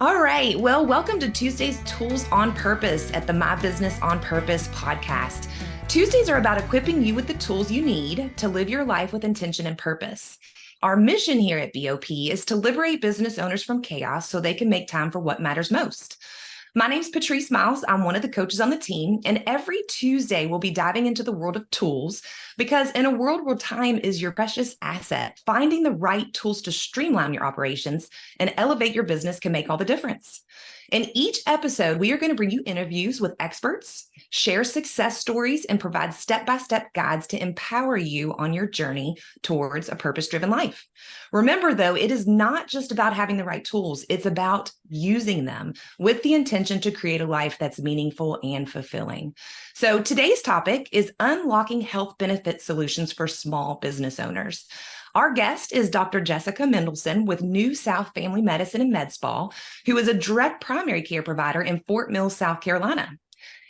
All right. Well, welcome to Tuesday's Tools on Purpose at the My Business on Purpose podcast. Tuesdays are about equipping you with the tools you need to live your life with intention and purpose. Our mission here at BOP is to liberate business owners from chaos so they can make time for what matters most. My name's Patrice Miles. I'm one of the coaches on the team, and every Tuesday we'll be diving into the world of tools because in a world where time is your precious asset, finding the right tools to streamline your operations and elevate your business can make all the difference. In each episode, we are going to bring you interviews with experts, share success stories, and provide step-by-step guides to empower you on your journey towards a purpose-driven life. Remember, though, it is not just about having the right tools. It's about using them with the intention to create a life that's meaningful and fulfilling. So today's topic is unlocking health benefit solutions for small business owners. Our guest is Dr. Jessica Mendelsohn with New South Family Medicine and Medspa, who is a direct primary care provider in Fort Mill, South Carolina.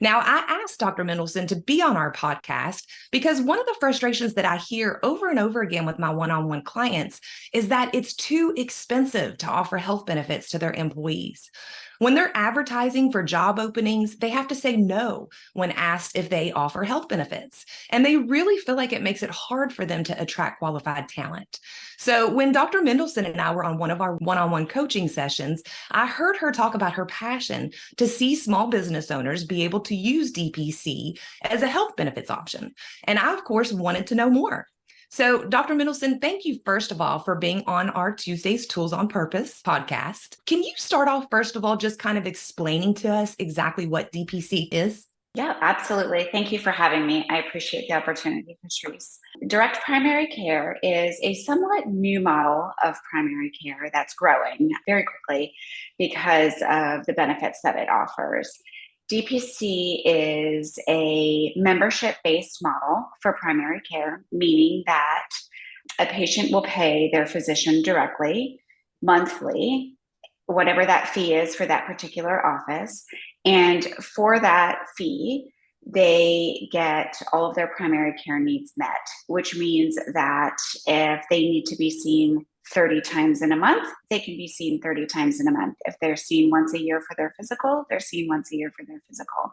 Now, I asked Dr. Mendelsohn to be on our podcast because one of the frustrations that I hear over and over again with my one-on-one clients is that it's too expensive to offer health benefits to their employees. When they're advertising for job openings, they have to say no when asked if they offer health benefits. And they really feel like it makes it hard for them to attract qualified talent. So when Dr. Mendelsohn and I were on one of our one-on-one coaching sessions, I heard her talk about her passion to see small business owners be able to use DPC as a health benefits option. And I, of course, wanted to know more. So, Dr. Mendelsohn, thank you, first of all, for being on our Tuesday's Tools on Purpose podcast. Can you start off, first of all, just kind of explaining to us exactly what DPC is? Yeah, absolutely. Thank you for having me. I appreciate the opportunity, Patrice. Direct primary care is a somewhat new model of primary care that's growing very quickly because of the benefits that it offers. DPC is a membership-based model for primary care, meaning that a patient will pay their physician directly, monthly, whatever that fee is for that particular office. And for that fee, they get all of their primary care needs met, which means that if they need to be seen 30 times in a month, they can be seen 30 times in a month. If they're seen once a year for their physical, they're seen once a year for their physical.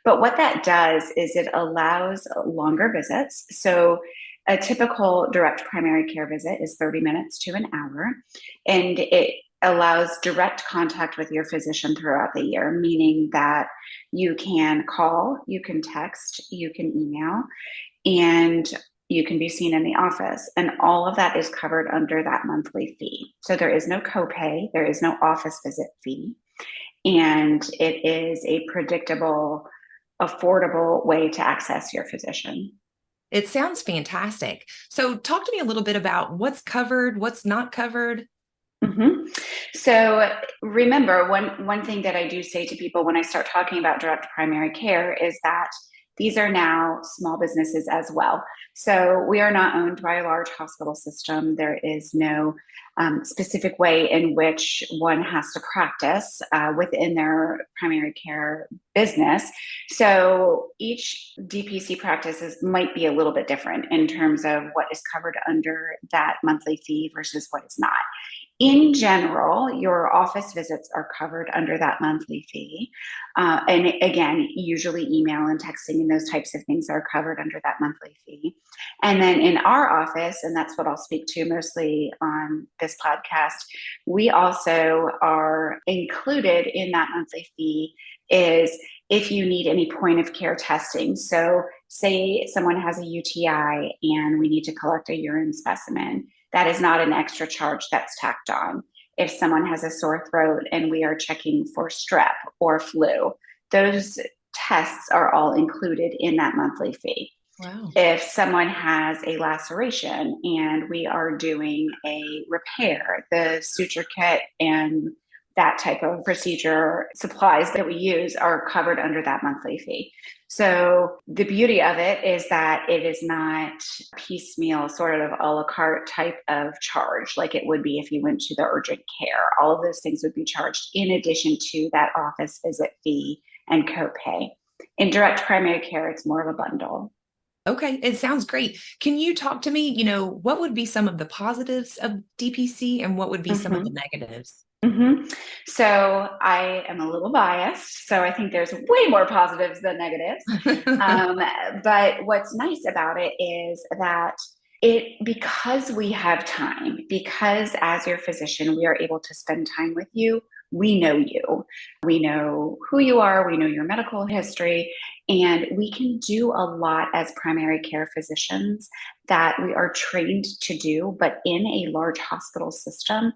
But what that does is it allows longer visits. So a typical direct primary care visit is 30 minutes to an hour, and it allows direct contact with your physician throughout the year, meaning that you can call, you can text, you can email, and you can be seen in the office. And all of that is covered under that monthly fee. So there is no copay, there is no office visit fee, and it is a predictable, affordable way to access your physician. It sounds fantastic. So talk to me a little bit about what's covered, what's not covered. Mm-hmm. So remember, one thing that I do say to people when I start talking about direct primary care is that these are now small businesses as well. So we are not owned by a large hospital system. There is no specific way in which one has to practice within their primary care business. So each DPC might be a little bit different in terms of what is covered under that monthly fee versus what is not. In general, your office visits are covered under that monthly fee. And again, usually email and texting and those types of things are covered under that monthly fee. And then in our office, and that's what I'll speak to mostly on this podcast, we also are included in that monthly fee is if you need any point of care testing. So say someone has a UTI and we need to collect a urine specimen. That is not an extra charge that's tacked on. If someone has a sore throat and we are checking for strep or flu, those tests are all included in that monthly fee. Wow. If someone has a laceration and we are doing a repair, the suture kit and that type of procedure supplies that we use are covered under that monthly fee. So the beauty of it is that it is not piecemeal, sort of a la carte type of charge like it would be if you went to the urgent care. All of those things would be charged in addition to that office visit fee and copay. In direct primary care, it's more of a bundle. Okay, it sounds great. Can you talk to me, what would be some of the positives of DPC and what would be some of the negatives? hmm So I am a little biased, so I think there's way more positives than negatives. Um, but what's nice about it is that because we have time, because as your physician, we are able to spend time with you. We know you. We know who you are. We know your medical history. And we can do a lot as primary care physicians that we are trained to do, but in a large hospital system,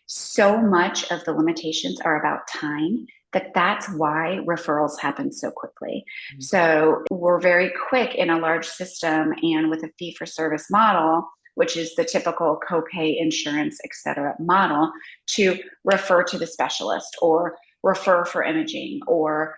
so much of the limitations are about time that's why referrals happen so quickly. So we're very quick in a large system and with a fee for service model, which is the typical copay insurance, et cetera, model, to refer to the specialist or refer for imaging or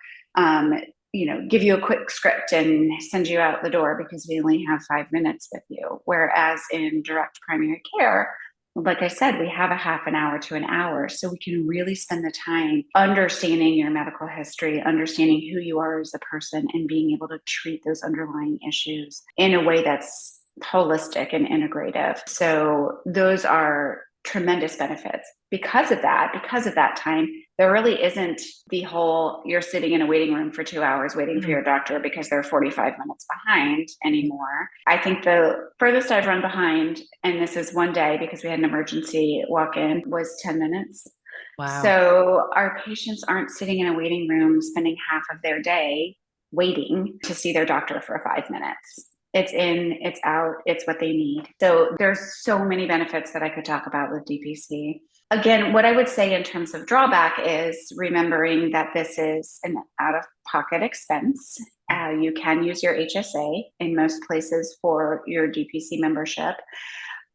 give you a quick script and send you out the door because we only have 5 minutes with you. Whereas in direct primary care, like I said, we have a half an hour to an hour. So we can really spend the time understanding your medical history, understanding who you are as a person, and being able to treat those underlying issues in a way that's holistic and integrative. So those are tremendous benefits. Because of that time, there really isn't the whole you're sitting in a waiting room for 2 hours waiting for your doctor because they're 45 minutes behind anymore. I think the furthest I've run behind, and this is one day because we had an emergency walk in, was 10 minutes. Wow. So our patients aren't sitting in a waiting room spending half of their day waiting to see their doctor for 5 minutes. It's in, it's out, it's what they need. So there's so many benefits that I could talk about with DPC. Again, what I would say in terms of drawback is remembering that this is an out-of-pocket expense. You can use your HSA in most places for your DPC membership.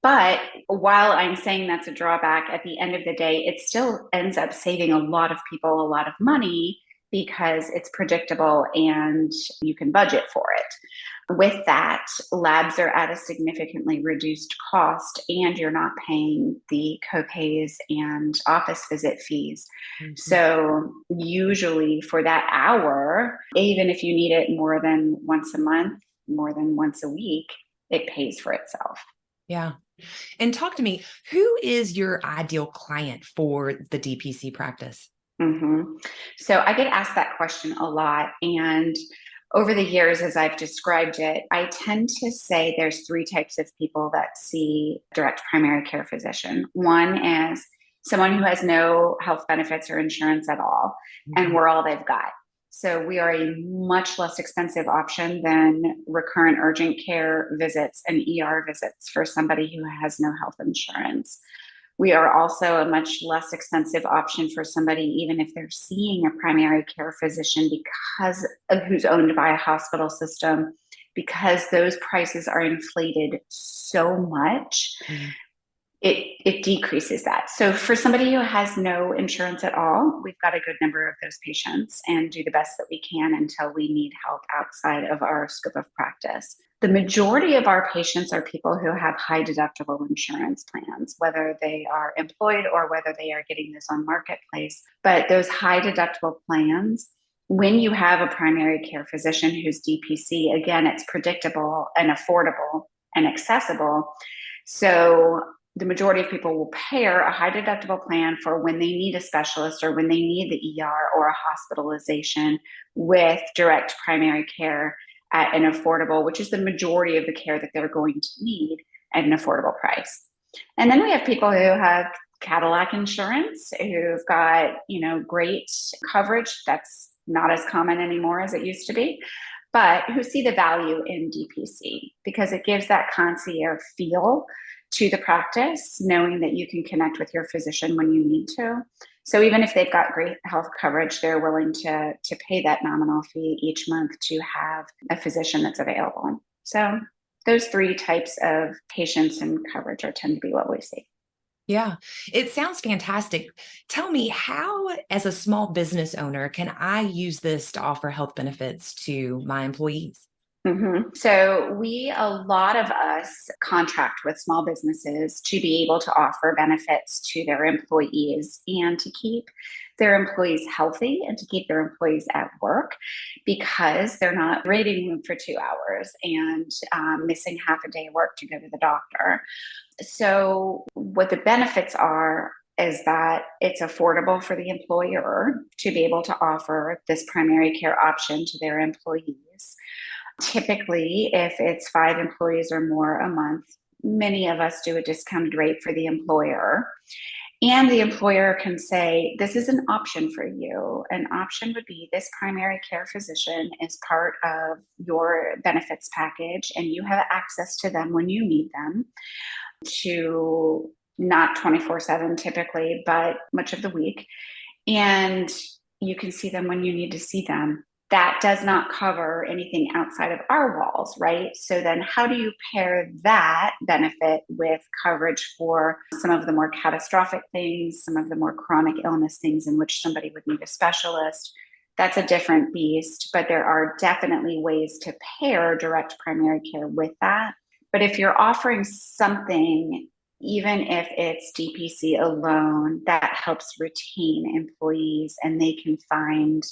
But while I'm saying that's a drawback, at the end of the day, it still ends up saving a lot of people a lot of money because it's predictable and you can budget for it. With that, labs are at a significantly reduced cost and you're not paying the copays and office visit fees. Mm-hmm. So usually for that hour, even if you need it more than once a month, more than once a week, it pays for itself. Yeah. And talk to me, who is your ideal client for the DPC practice? Mm-hmm. So I get asked that question a lot. And over the years, as I've described it, I tend to say there's three types of people that see direct primary care physician. One is someone who has no health benefits or insurance at all, and we're all they've got. So we are a much less expensive option than recurrent urgent care visits and ER visits for somebody who has no health insurance. We are also a much less expensive option for somebody, even if they're seeing a primary care physician because of who's owned by a hospital system, because those prices are inflated so much. It decreases that. So for somebody who has no insurance at all, we've got a good number of those patients and do the best that we can until we need help outside of our scope of practice. The majority of our patients are people who have high deductible insurance plans, whether they are employed or whether they are getting this on Marketplace. But those high deductible plans, when you have a primary care physician who's DPC, again, it's predictable and affordable and accessible. So the majority of people will pair a high deductible plan for when they need a specialist or when they need the ER or a hospitalization with direct primary care at an affordable, which is the majority of the care that they're going to need at an affordable price. And then we have people who have Cadillac insurance, who've got, great coverage that's not as common anymore as it used to be, but who see the value in DPC because it gives that concierge feel to the practice, knowing that you can connect with your physician when you need to. So even if they've got great health coverage, they're willing to pay that nominal fee each month to have a physician that's available. So those three types of patients and coverage tend to be what we see. Yeah, it sounds fantastic. Tell me, how, as a small business owner, can I use this to offer health benefits to my employees? Mm-hmm. So a lot of us contract with small businesses to be able to offer benefits to their employees and to keep their employees healthy and to keep their employees at work because they're not waiting room for 2 hours and missing half a day of work to go to the doctor. So what the benefits are is that it's affordable for the employer to be able to offer this primary care option to their employees. Typically, if it's 5 employees or more a month, many of us do a discounted rate for the employer. And the employer can say, this is an option for you. An option would be this primary care physician is part of your benefits package, and you have access to them when you need them, to not 24/7 typically, but much of the week. And you can see them when you need to see them. That does not cover anything outside of our walls, right? So then how do you pair that benefit with coverage for some of the more catastrophic things, some of the more chronic illness things in which somebody would need a specialist? That's a different beast, but there are definitely ways to pair direct primary care with that. But if you're offering something, even if it's DPC alone, that helps retain employees and they can find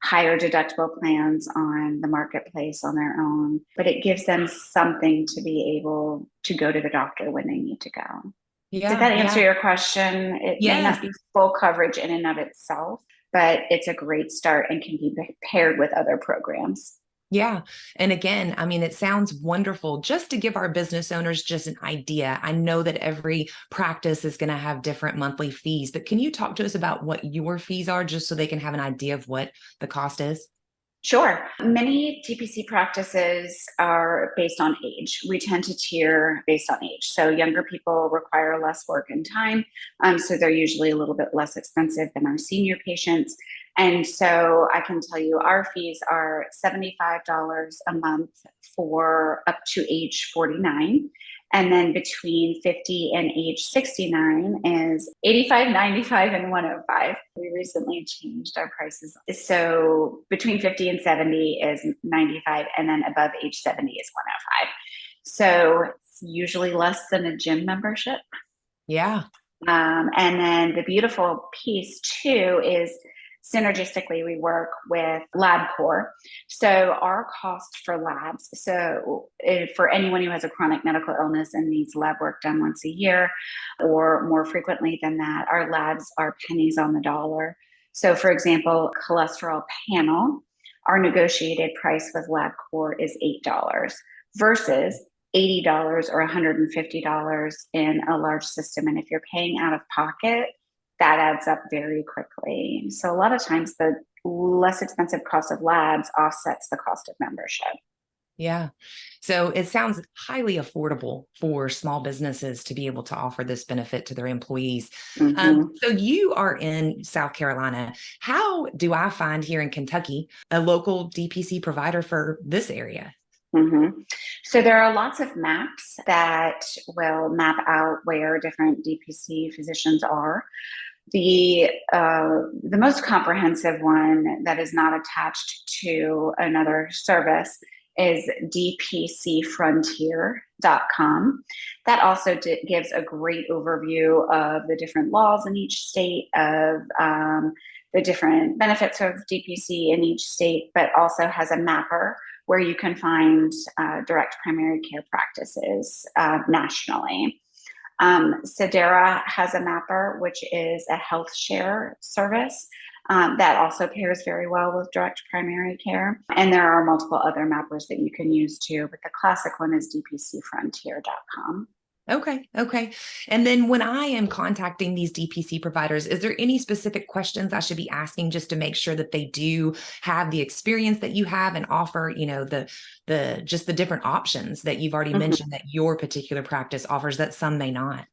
higher deductible plans on the marketplace on their own, but it gives them something to be able to go to the doctor when they need to go. Did Yeah, that answer yeah. your question? It may Yes. not be full coverage in and of itself, but it's a great start and can be paired with other programs. Yeah. And again, I mean, it sounds wonderful. Just to give our business owners just an idea, I know that every practice is going to have different monthly fees, but can you talk to us about what your fees are just so they can have an idea of what the cost is? Sure. Many DPC practices are based on age. We tend to tier based on age. So younger people require less work and time. So they're usually a little bit less expensive than our senior patients. And so I can tell you our fees are $75 a month for up to age 49. And then between 50 and age 69 is 85, 95, and 105. We recently changed our prices. So between 50 and 70 is 95, and then above age 70 is 105. So it's usually less than a gym membership. Yeah. And then the beautiful piece too is synergistically we work with LabCorp. So our cost for labs, so for anyone who has a chronic medical illness and needs lab work done once a year or more frequently than that, our labs are pennies on the dollar. So for example, cholesterol panel, our negotiated price with LabCorp is $8 versus $80 or $150 in a large system. And if you're paying out of pocket, that adds up very quickly. So a lot of times the less expensive cost of labs offsets the cost of membership. Yeah. So it sounds highly affordable for small businesses to be able to offer this benefit to their employees. Mm-hmm. So you are in South Carolina. How do I find here in Kentucky a local DPC provider for this area? Mm-hmm. So there are lots of maps that will map out where different DPC physicians are. The most comprehensive one that is not attached to another service is dpcfrontier.com. That also gives a great overview of the different laws in each state, of the different benefits of DPC in each state, but also has a mapper where you can find direct primary care practices nationally. Sedera has a mapper, which is a health share service that also pairs very well with direct primary care. And there are multiple other mappers that you can use too, but the classic one is dpcfrontier.com. Okay. Okay. And then when I am contacting these DPC providers, is there any specific questions I should be asking just to make sure that they do have the experience that you have and offer, the just the different options that you've already mentioned that your particular practice offers that some may not?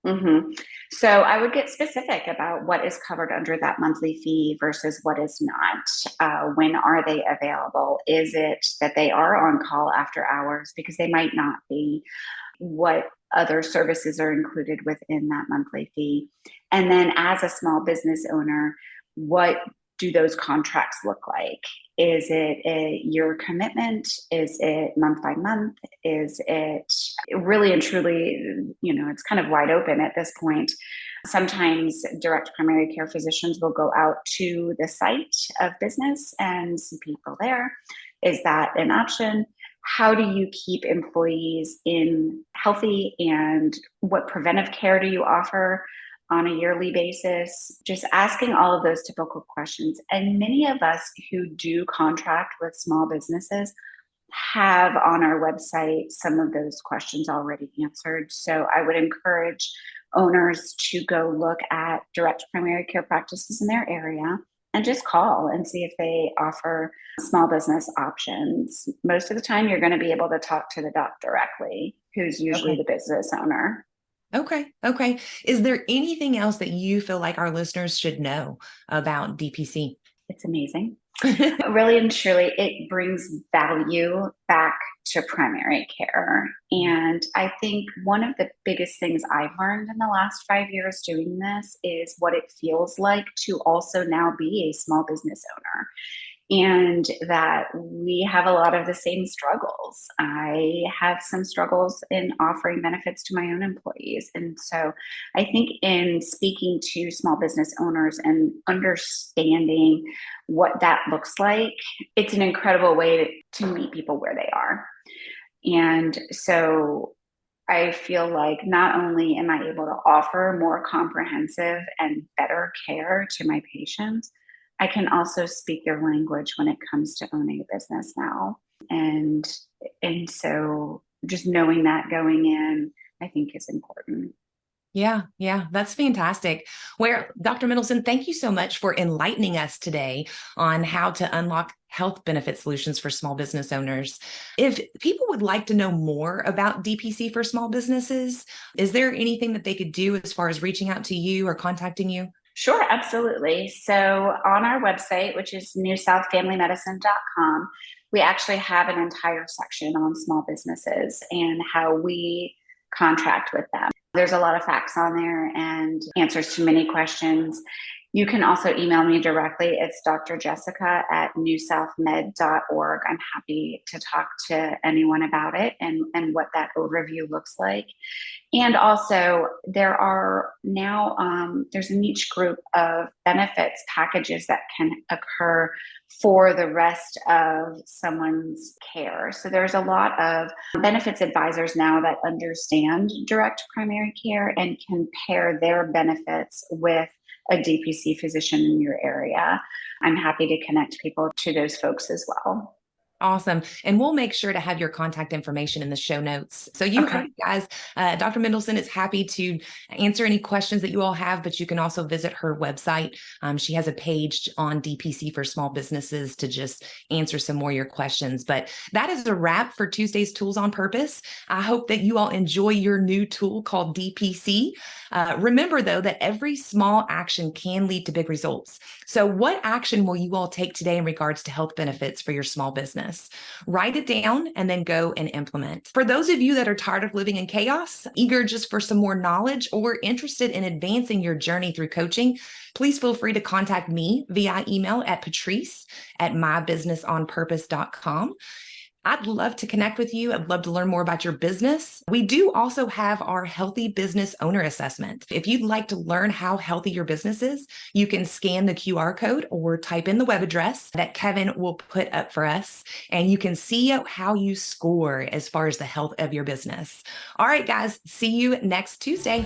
Mm-hmm. So I would get specific about what is covered under that monthly fee versus what is not. When are they available? Is it that they are on call after hours? Because they might not be. What other services are included within that monthly fee? And then as a small business owner, what do those contracts look like? Is it a year commitment? Is it month by month? Is it really and truly, it's kind of wide open at this point. Sometimes direct primary care physicians will go out to the site of business and see people there. Is that an option? How do you keep employees in healthy, and what preventive care do you offer? on a yearly basis, just asking all of those typical questions. And many of us who do contract with small businesses have on our website some of those questions already answered. So I would encourage owners to go look at direct primary care practices in their area and just call and see if they offer small business options. Most of the time, you're going to be able to talk to the doc directly, who's usually Okay. the business owner. Okay. Okay. Is there anything else that you feel like our listeners should know about DPC? It's amazing. Really and truly, it brings value back to primary care. And I think one of the biggest things I've learned in the last 5 years doing this is what it feels like to also now be a small business owner, and that we have a lot of the same struggles. I have some struggles in offering benefits to my own employees. And so I think in speaking to small business owners and understanding what that looks like, it's an incredible way to meet people where they are. And so I feel like not only am I able to offer more comprehensive and better care to my patients, I can also speak their language when it comes to owning a business now. And so just knowing that going in, I think is important. Yeah, yeah, that's fantastic. Where Dr. Mendelsohn, thank you so much for enlightening us today on how to unlock health benefit solutions for small business owners. If people would like to know more about DPC for small businesses, is there anything that they could do as far as reaching out to you or contacting you? Sure, absolutely. So on our website, which is newsouthfamilymedicine.com, we actually have an entire section on small businesses and how we contract with them. There's a lot of facts on there and answers to many questions. You can also email me directly. It's Dr. Jessica at newsouthmed.org. I'm happy to talk to anyone about it and what that overview looks like. And also, there are now there's a niche group of benefits packages that can occur for the rest of someone's care. So there's a lot of benefits advisors now that understand direct primary care and can pair their benefits with a DPC physician in your area. I'm happy to connect people to those folks as well. Awesome. And we'll make sure to have your contact information in the show notes. So you Okay. heard it, guys. Dr. Mendelsohn is happy to answer any questions that you all have, but you can also visit her website. She has a page on DPC for small businesses to just answer some more of your questions. But that is a wrap for Tuesday's Tools on Purpose. I hope that you all enjoy your new tool called DPC. Remember, though, that every small action can lead to big results. So what action will you all take today in regards to health benefits for your small business? Write it down and then go and implement. For those of you that are tired of living in chaos, eager just for some more knowledge, or interested in advancing your journey through coaching, please feel free to contact me via email at patrice@mybusinessonpurpose.com. I'd love to connect with you. I'd love to learn more about your business. We do also have our Healthy Business Owner Assessment. If you'd like to learn how healthy your business is, you can scan the QR code or type in the web address that Kevin will put up for us, and you can see how you score as far as the health of your business. All right, guys, see you next Tuesday.